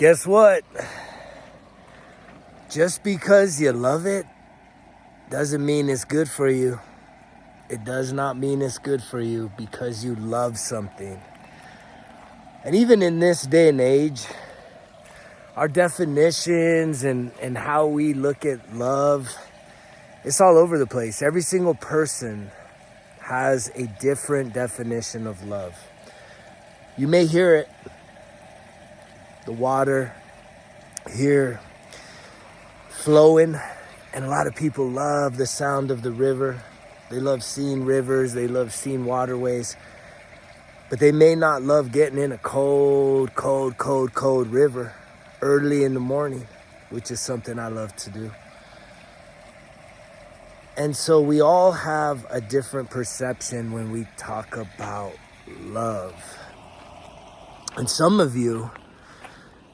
Guess what? Just because you love it doesn't mean it's good for you. It does not mean it's good for you because you love something. And even in this day and age, our definitions and how we look at love, it's all over the place. Every single person has a different definition of love. You may hear it, the water here flowing, and a lot of people love the sound of the river. They love seeing rivers, they love seeing waterways, but they may not love getting in a cold river early in the morning, which is something I love to do. And so we all have a different perception when we talk about love. And some of you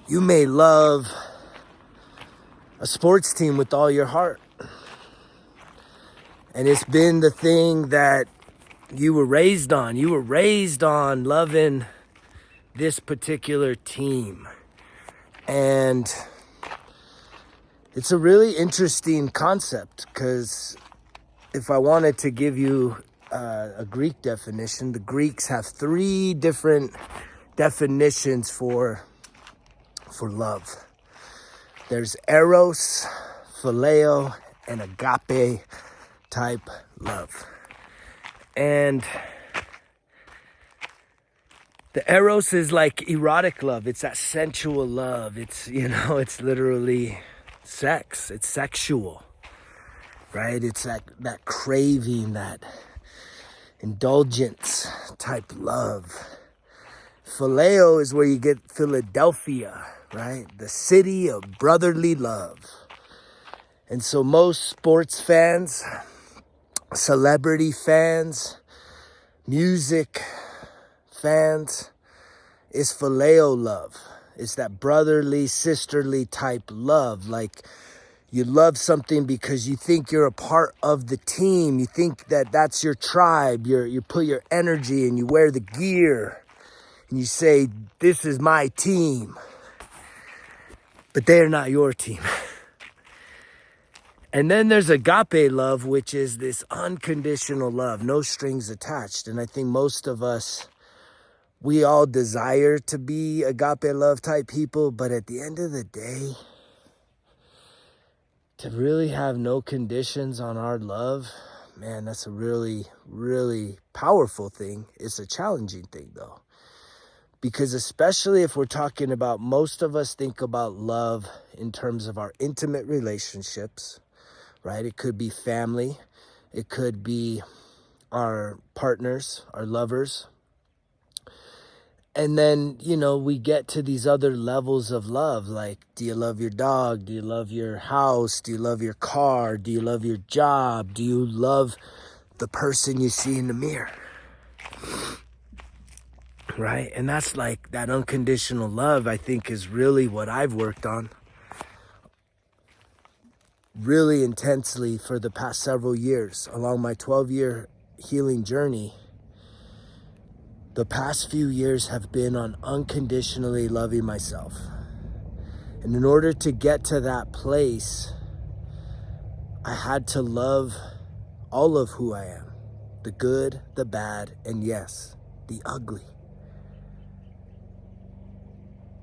may love a sports team with all your heart. And it's been the thing that you were raised on. You were raised on loving this particular team. And it's a really interesting concept, because if I wanted to give you a Greek definition, the Greeks have 3 different definitions for love. There's eros, phileo, and agape type love. And the eros is like erotic love. It's that sensual love. It's, it's literally sex. It's sexual, right? It's that craving, that indulgence type love. Phileo is where you get Philadelphia, right? The city of brotherly love. And so most sports fans, celebrity fans, music fans, is phileo love. It's that brotherly, sisterly type love. Like, you love something because you think you're a part of the team. You think that that's your tribe. You put your energy and you wear the gear. And you say, this is my team. But they're not your team. And then there's agape love, which is this unconditional love, no strings attached. And I think most of us, we all desire to be agape love type people. But at the end of the day, to really have no conditions on our love, man, that's a really, really powerful thing. It's a challenging thing, though. Because especially if we're talking about, most of us think about love in terms of our intimate relationships, right? It could be family. It could be our partners, our lovers. And then, we get to these other levels of love. Like, do you love your dog? Do you love your house? Do you love your car? Do you love your job? Do you love the person you see in the mirror? Right? And that's like that unconditional love, I think, is really what I've worked on really intensely for the past several years. Along my 12-year healing journey, the past few years have been on unconditionally loving myself. And in order to get to that place, I had to love all of who I am. The good, the bad, and yes, the ugly.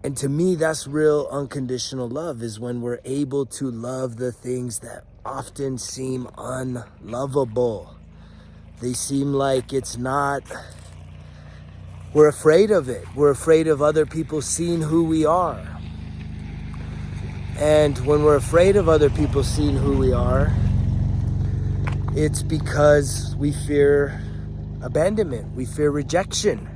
And to me, that's real unconditional love, is when we're able to love the things that often seem unlovable. They seem like it's not, we're afraid of it. We're afraid of other people seeing who we are. And when we're afraid of other people seeing who we are, it's because we fear abandonment. We fear rejection.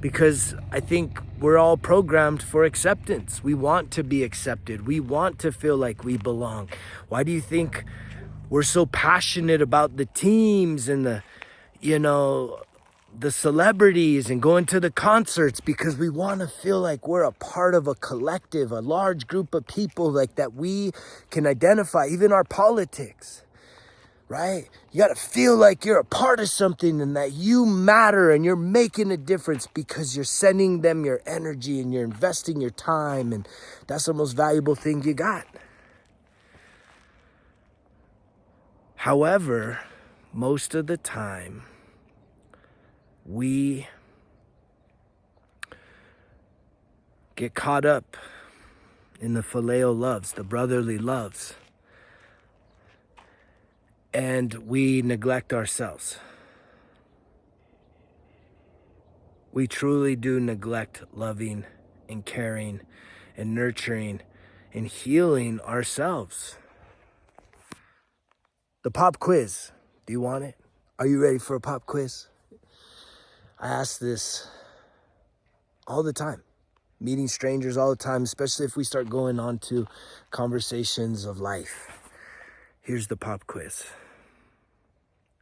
Because I think we're all programmed for acceptance. We want to be accepted. We want to feel like we belong. Why do you think we're so passionate about the teams and the celebrities and going to the concerts? Because we want to feel like we're a part of a collective, a large group of people, like that we can identify, even our politics. right? You got to feel like you're a part of something and that you matter and you're making a difference because you're sending them your energy and you're investing your time, and that's the most valuable thing you got. However, most of the time, we get caught up in the phileo loves, the brotherly loves, and we neglect ourselves. We truly do neglect loving and caring and nurturing and healing ourselves. The pop quiz, do you want it? Are you ready for a pop quiz? I ask this all the time, meeting strangers all the time, especially if we start going on to conversations of life. Here's the pop quiz.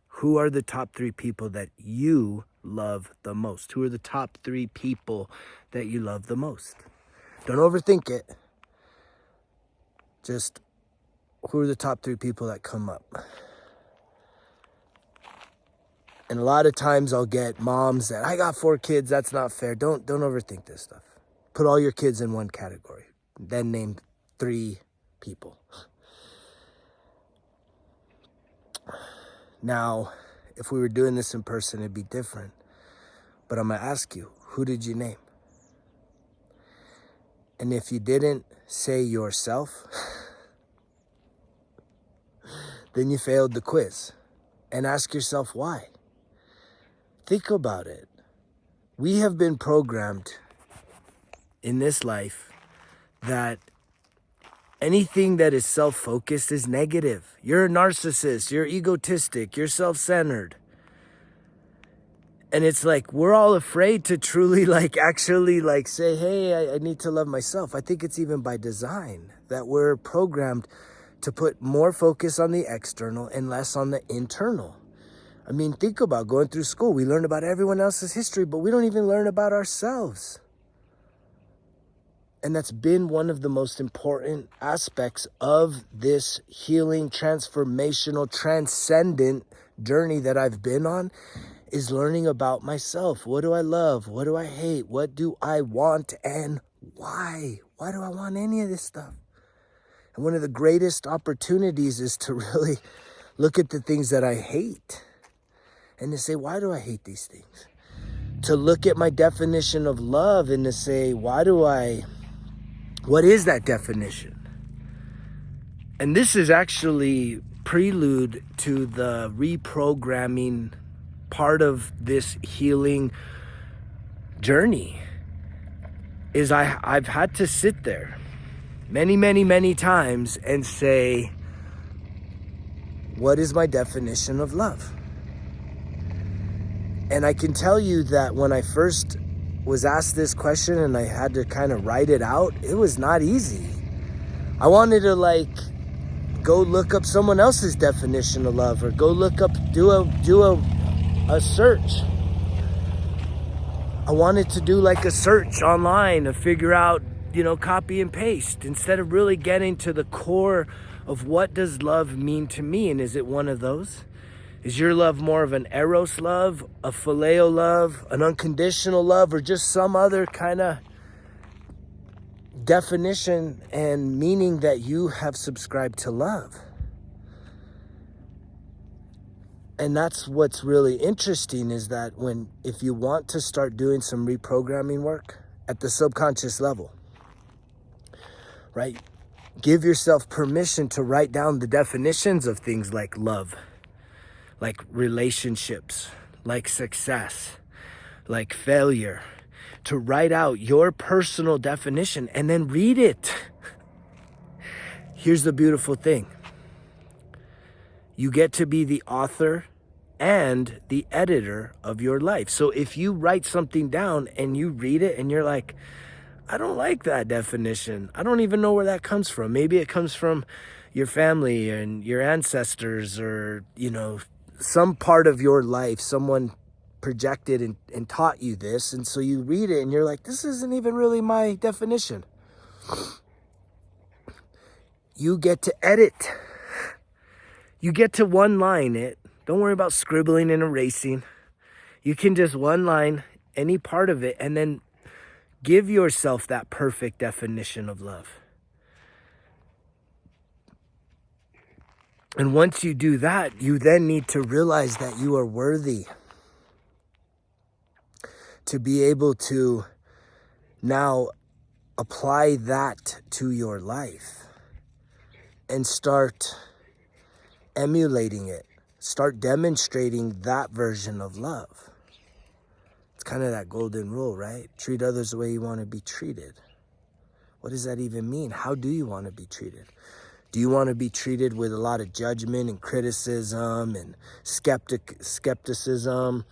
Who are the top 3 people that you love the most? Who are the top 3 people that you love the most? Don't overthink it. Just, who are the top 3 people that come up? And a lot of times I'll get moms that, I got 4 kids, that's not fair. Don't overthink this stuff. Put all your kids in one category. Then name 3 people. Now, if we were doing this in person, it'd be different. But I'm going to ask you, who did you name? And if you didn't say yourself, then you failed the quiz. And ask yourself why. Think about it. We have been programmed in this life that anything that is self-focused is negative. You're a narcissist, you're egotistic, you're self-centered. And it's like, we're all afraid to truly actually say, hey, I need to love myself. I think it's even by design that we're programmed to put more focus on the external and less on the internal. I mean, think about going through school. We learn about everyone else's history, but we don't even learn about ourselves. And that's been one of the most important aspects of this healing, transformational, transcendent journey that I've been on, is learning about myself. What do I love? What do I hate? What do I want? And why? Why do I want any of this stuff? And one of the greatest opportunities is to really look at the things that I hate and to say, why do I hate these things? To look at my definition of love and to say, what is that definition? And this is actually prelude to the reprogramming part of this healing journey. Is I've had to sit there many, many, many times and say, what is my definition of love? And I can tell you that when I first was asked this question and I had to kind of write it out, it was not easy. I wanted to go look up someone else's definition of love, or go look up, do a search. I wanted to do a search online to figure out, copy and paste, instead of really getting to the core of what does love mean to me. And is it one of those? Is your love more of an eros love, a phileo love, an unconditional love, or just some other kind of definition and meaning that you have subscribed to love? And that's what's really interesting, is that if you want to start doing some reprogramming work at the subconscious level, right? Give yourself permission to write down the definitions of things like love, like relationships, like success, like failure, to write out your personal definition and then read it. Here's the beautiful thing. You get to be the author and the editor of your life. So if you write something down and you read it and you're like, I don't like that definition. I don't even know where that comes from. Maybe it comes from your family and your ancestors, or, some part of your life, someone projected and taught you this. And so you read it and you're like, this isn't even really my definition. You get to edit. You get to one line it. Don't worry about scribbling and erasing. You can just one line any part of it and then give yourself that perfect definition of love. And once you do that, you then need to realize that you are worthy to be able to now apply that to your life and start emulating it. Start demonstrating that version of love. It's kind of that golden rule, right? Treat others the way you want to be treated. What does that even mean? How do you want to be treated? Do you want to be treated with a lot of judgment and criticism and skepticism?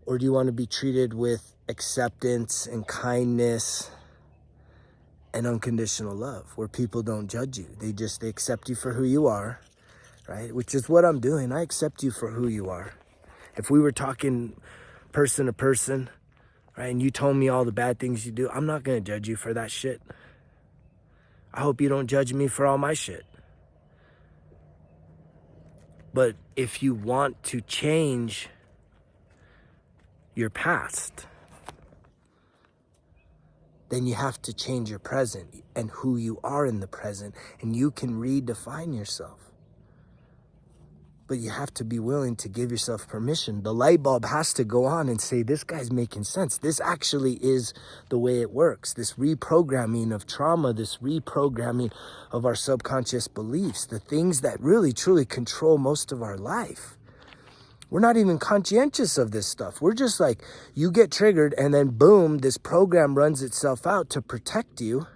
Or do you want to be treated with acceptance and kindness and unconditional love, where people don't judge you? They accept you for who you are, right? Which is what I'm doing. I accept you for who you are. If we were talking person to person, right, and you told me all the bad things you do, I'm not going to judge you for that shit. I hope you don't judge me for all my shit. But if you want to change your past, then you have to change your present and who you are in the present, and you can redefine yourself. But you have to be willing to give yourself permission. The light bulb has to go on and say, this guy's making sense. This actually is the way it works. This reprogramming of trauma, this reprogramming of our subconscious beliefs, the things that really, truly control most of our life. We're not even conscientious of this stuff. We're just like, you get triggered and then boom, this program runs itself out to protect you.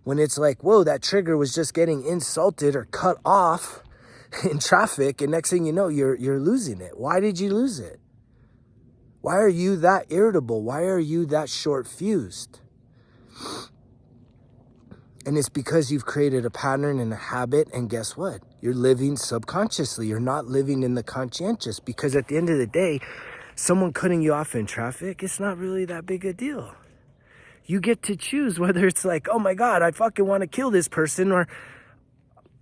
When it's like, whoa, that trigger was just getting insulted or cut off in traffic, and next thing you know, you're losing it. Why did you lose it? Why are you that irritable? Why are you that short-fused? And it's because you've created a pattern and a habit, and guess what? You're living subconsciously. You're not living in the conscientious, because at the end of the day, someone cutting you off in traffic, it's not really that big a deal. You get to choose whether it's like, oh my God, I fucking want to kill this person, or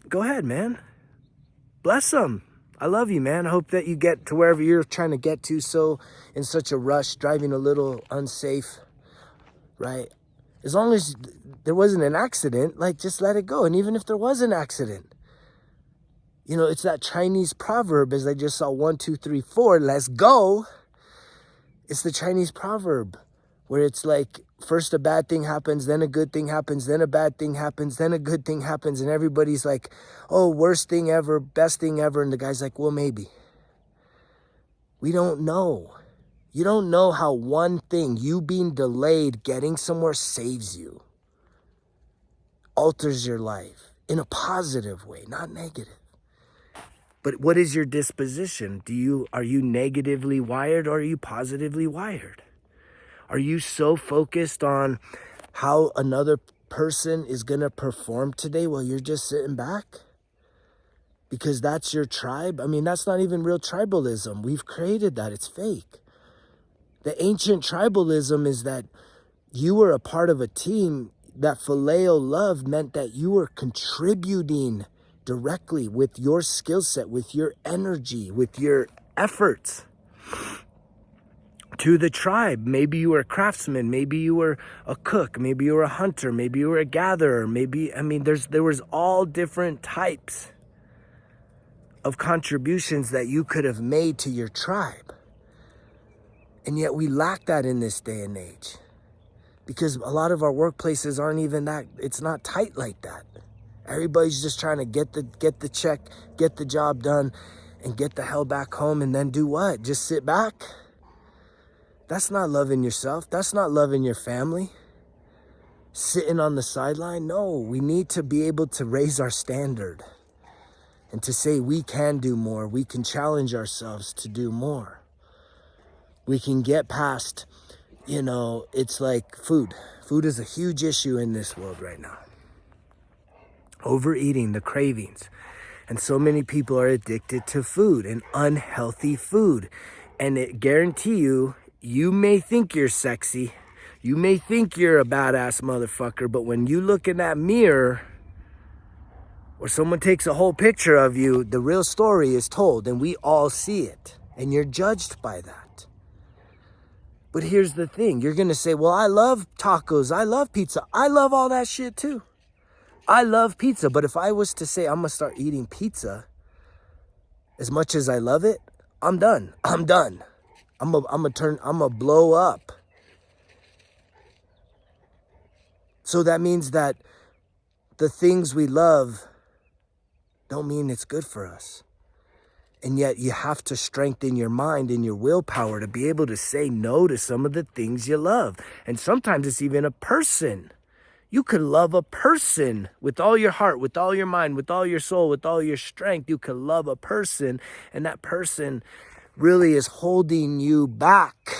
go ahead, man. Bless them. I love you, man. I hope that you get to wherever you're trying to get to, so in such a rush, driving a little unsafe, right? As long as there wasn't an accident, like, just let it go. And even if there was an accident, you know, it's that Chinese proverb, as I just saw, 1, 2, 3, 4, let's go. It's the Chinese proverb where it's like, first a bad thing happens, then a good thing happens, then a bad thing happens, then a good thing happens. And everybody's like, oh, worst thing ever, best thing ever. And the guy's like, well, maybe. We don't know. You don't know how one thing, you being delayed, getting somewhere, saves you. Alters your life in a positive way, not negative. But what is your disposition? Are you negatively wired, or are you positively wired? Are you so focused on how another person is going to perform today while you're just sitting back? Because that's your tribe? I mean, that's not even real tribalism. We've created that. It's fake. The ancient tribalism is that you were a part of a team. That phileo love meant that you were contributing directly with your skill set, with your energy, with your efforts to the tribe. Maybe you were a craftsman, maybe you were a cook, maybe you were a hunter, maybe you were a gatherer, there was all different types of contributions that you could have made to your tribe. And yet we lack that in this day and age, because a lot of our workplaces aren't even that, it's not tight like that. Everybody's just trying to get the check, get the job done, and get the hell back home, and then do what? Just sit back? That's not loving yourself. That's not loving your family. Sitting on the sideline? No, we need to be able to raise our standard and to say we can do more. We can challenge ourselves to do more. We can get past, it's like food. Food is a huge issue in this world right now. Overeating, the cravings. And so many people are addicted to food and unhealthy food. And it guarantee you, you may think you're sexy, you may think you're a badass motherfucker, but when you look in that mirror, or someone takes a whole picture of you, the real story is told and we all see it. And you're judged by that. But here's the thing. You're going to say, well, I love tacos. I love pizza. I love all that shit too. I love pizza. But if I was to say I'm going to start eating pizza as much as I love it, I'm done. I'm done. I'm going to blow up. So that means that the things we love don't mean it's good for us. And yet you have to strengthen your mind and your willpower to be able to say no to some of the things you love. And sometimes it's even a person. You could love a person with all your heart, with all your mind, with all your soul, with all your strength. You could love a person, and that person really is holding you back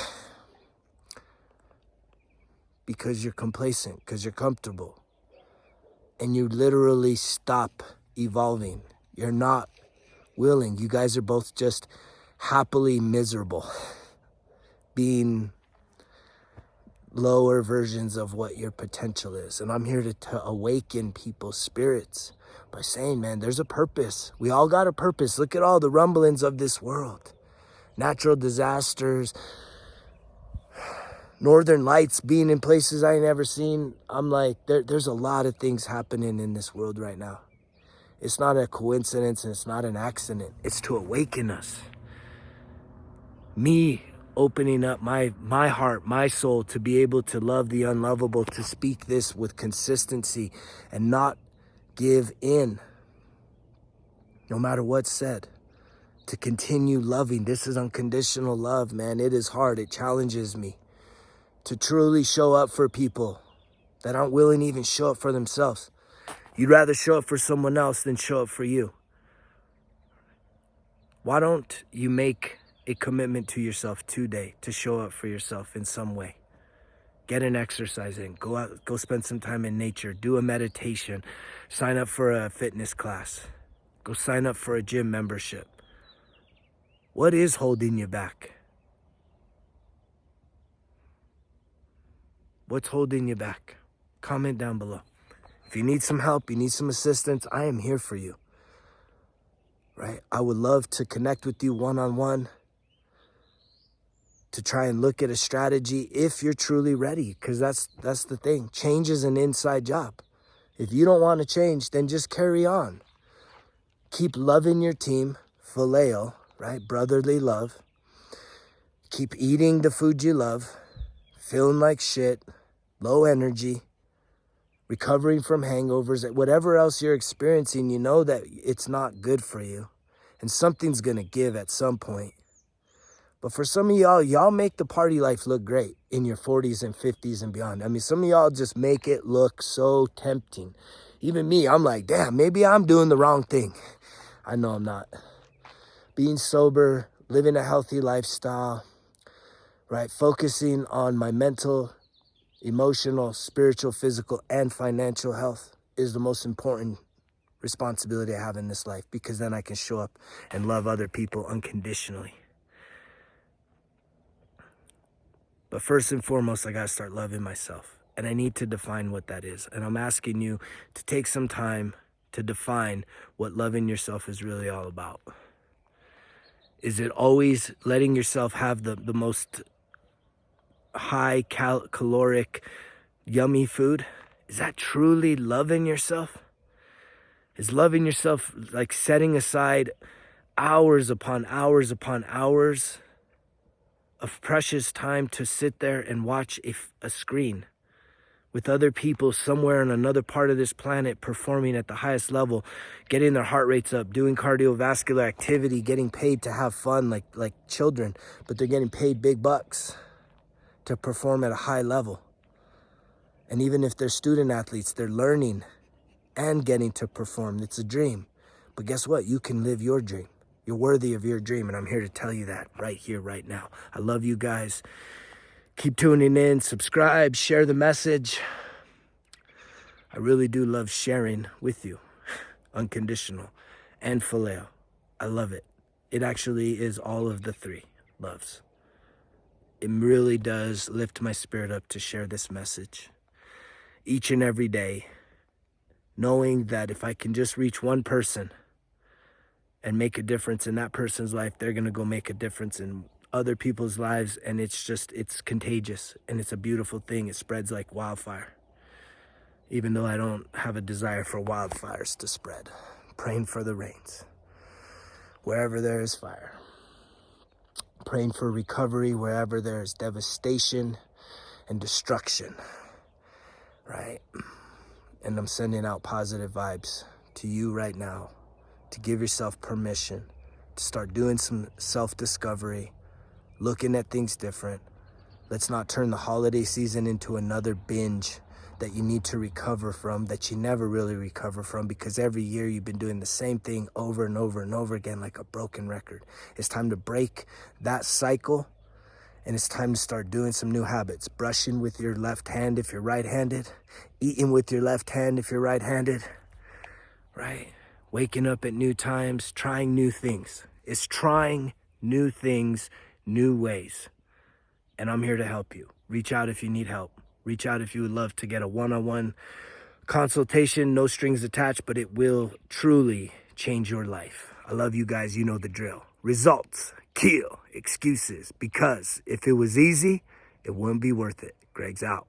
because you're complacent, because you're comfortable. And you literally stop evolving. You're not willing. You guys are both just happily miserable, being lower versions of what your potential is. And I'm here to awaken people's spirits by saying, man, there's a purpose. We all got a purpose. Look at all the rumblings of this world. Natural disasters, northern lights being in places I ain't never seen. I'm like, there's a lot of things happening in this world right now. It's not a coincidence and it's not an accident. It's to awaken us. Me opening up my heart, my soul to be able to love the unlovable, to speak this with consistency and not give in no matter what's said. To continue loving. This is unconditional love, man. It is hard. It challenges me to truly show up for people that aren't willing to even show up for themselves. You'd rather show up for someone else than show up for you. Why don't you make a commitment to yourself today to show up for yourself in some way? Get an exercise in. Go out, go spend some time in nature. Do a meditation. Sign up for a fitness class. Go sign up for a gym membership. What is holding you back? What's holding you back? Comment down below. If you need some help, you need some assistance, I am here for you. Right? I would love to connect with you one-on-one to try and look at a strategy if you're truly ready, because that's the thing. Change is an inside job. If you don't want to change, then just carry on. Keep loving your team, phileo, right? Brotherly love. Keep eating the food you love, feeling like shit, low energy, recovering from hangovers, whatever else you're experiencing, you know that it's not good for you. And something's going to give at some point. But for some of y'all make the party life look great in your 40s and 50s and beyond. I mean, some of y'all just make it look so tempting. Even me, I'm like, damn, maybe I'm doing the wrong thing. I know I'm not. Being sober, living a healthy lifestyle, right? Focusing on my mental, emotional, spiritual, physical, and financial health is the most important responsibility I have in this life, because then I can show up and love other people unconditionally. But first and foremost, I got to start loving myself. And I need to define what that is. And I'm asking you to take some time to define what loving yourself is really all about. Is it always letting yourself have the most high caloric, yummy food? Is that truly loving yourself? Is loving yourself like setting aside hours upon hours upon hours of precious time to sit there and watch a screen with other people somewhere on another part of this planet performing at the highest level, getting their heart rates up, doing cardiovascular activity, getting paid to have fun like children, but they're getting paid big bucks to perform at a high level. And even if they're student athletes, they're learning and getting to perform. It's a dream. But guess what? You can live your dream. You're worthy of your dream, and I'm here to tell you that right here, right now. I love you guys. Keep tuning in, subscribe, share the message. I really do love sharing with you. Unconditional and phileo. I love it. It actually is all of the three loves. It really does lift my spirit up to share this message each and every day. knowing that if I can just reach one person and make a difference in that person's life, they're going to go make a difference in other people's lives. And it's contagious, and it's a beautiful thing. It spreads like wildfire. Even though I don't have a desire for wildfires to spread. Praying for the rains. Wherever there is fire. Praying for recovery wherever there is devastation and destruction. Right? And I'm sending out positive vibes to you right now to give yourself permission to start doing some self-discovery, looking at things different. Let's not turn the holiday season into another binge that you need to recover from, that you never really recover from, because every year you've been doing the same thing over and over and over again like a broken record. It's time to break that cycle, and it's time to start doing some new habits. Brushing with your left hand if you're right-handed, eating with your left hand if you're right-handed, right? Waking up at new times, trying new things. It's trying new things, new ways. And I'm here to help you. Reach out if you need help. Reach out if you would love to get a one-on-one consultation, no strings attached, but it will truly change your life. I love you guys. You know the drill. Results kill excuses, because if it was easy, it wouldn't be worth it. Greg's out.